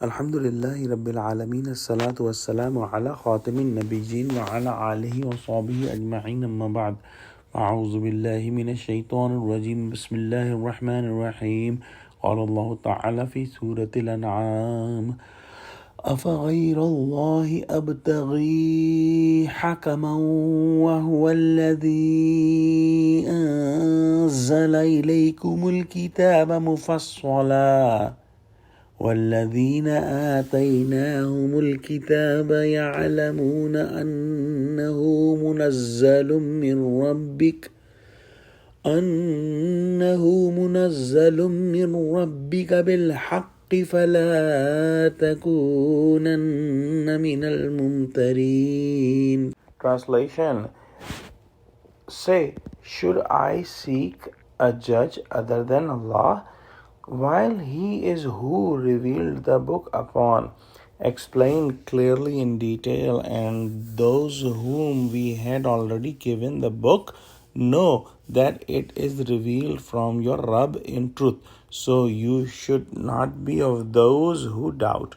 Alhamdulillahi Rabbil Alameen, As-salatu was-salamu ala khatamin nabiyyin wa ala alihi wa sahbihi ajma'in, amma ba'd. A'udhu billahi minash shaitanir rajim. Bismillahir rahmanir rahim. Qala Allah ta'ala fi Surah Al-Anaam. أفغير الله أبتغي حكما وهو الذي أنزل إليكم الكتاب مفصلا والذين آتيناهم الكتاب يعلمون أنه منزل من ربك بالحق فلا تكونن من الممترين. Translation. Say, should I seek a judge other than Allah, while He is who revealed the book upon, explained clearly in detail, and those whom we had already given the book know that it is revealed from your Rabb in truth, so you should not be of those who doubt.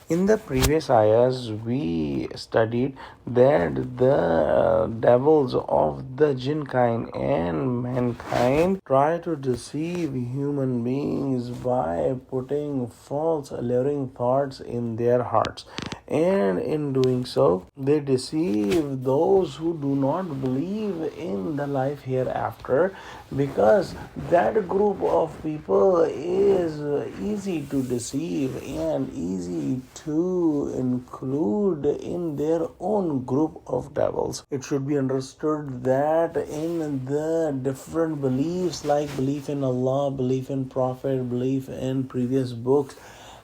In the previous ayahs, we studied that the devils of the jinn kind and mankind try to deceive human beings by putting false, alluring thoughts in their hearts. And in doing so, they deceive those who do not believe in the life hereafter, because that group of people is easy to deceive and easy to include in their own group of devils. It should be understood that in the different beliefs, like belief in Allah, belief in Prophet, belief in previous books,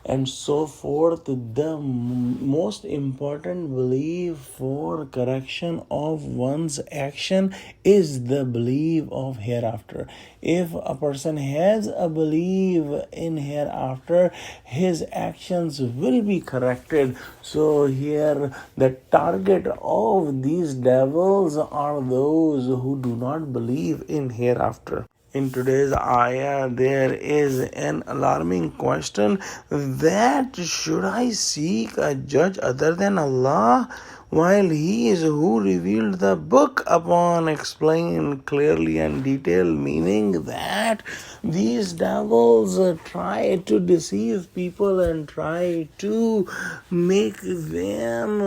and so forth, the most important belief for correction of one's action is the belief of hereafter. If a person has a belief in hereafter, his actions will be corrected. So here the target of these devils are those who do not believe in hereafter. In today's ayah, there is an alarming question that should I seek a judge other than Allah, while He is who revealed the book upon, explained clearly and detailed, meaning that these devils try to deceive people and try to make them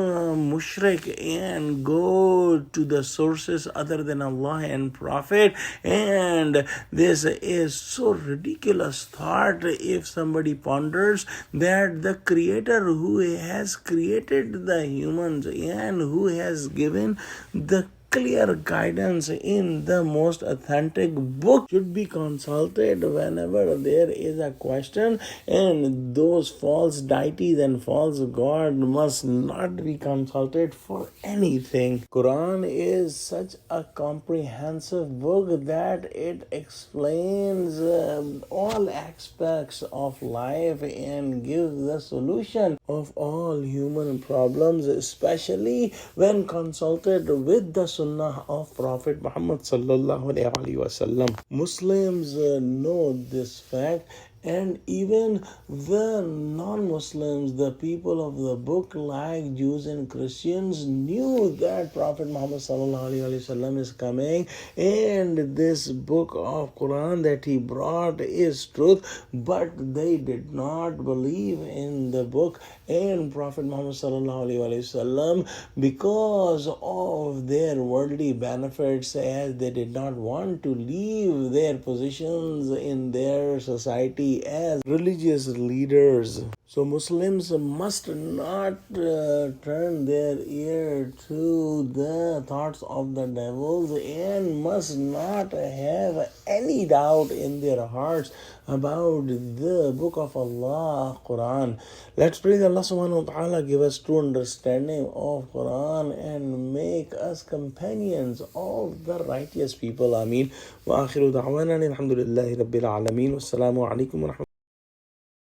mushrik and go to the sources other than Allah and Prophet. And this is so ridiculous thought if somebody ponders that the Creator who has created the humans and who has given the clear guidance in the most authentic book should be consulted whenever there is a question, and those false deities and false god must not be consulted for anything. Quran is such a comprehensive book that it explains all aspects of life and gives the solution of all human problems, especially when consulted with the Sunnah of Prophet Muhammad sallallahu alaihi wasallam. Muslims know this fact, and even the non-Muslims, the people of the book like Jews and Christians, knew that Prophet Muhammad sallallahu alaihi wasallam is coming, and this book of Quran that he brought is truth, but they did not believe in the book and Prophet Muhammad sallallahu alaihi wasallam because of their worldly benefits, as they did not want to leave their positions in their society as religious leaders. So Muslims must not turn their ear to the thoughts of the devils and must not have any doubt in their hearts about the book of Allah, Quran. Let's pray that Allah subhanahu wa ta'ala give us true understanding of Quran and make us companions of the righteous people. Ameen. Wa akhiru da'wana alhamdulillahi rabbil alameen. Wassalamu alaikum wa rahmatullahi.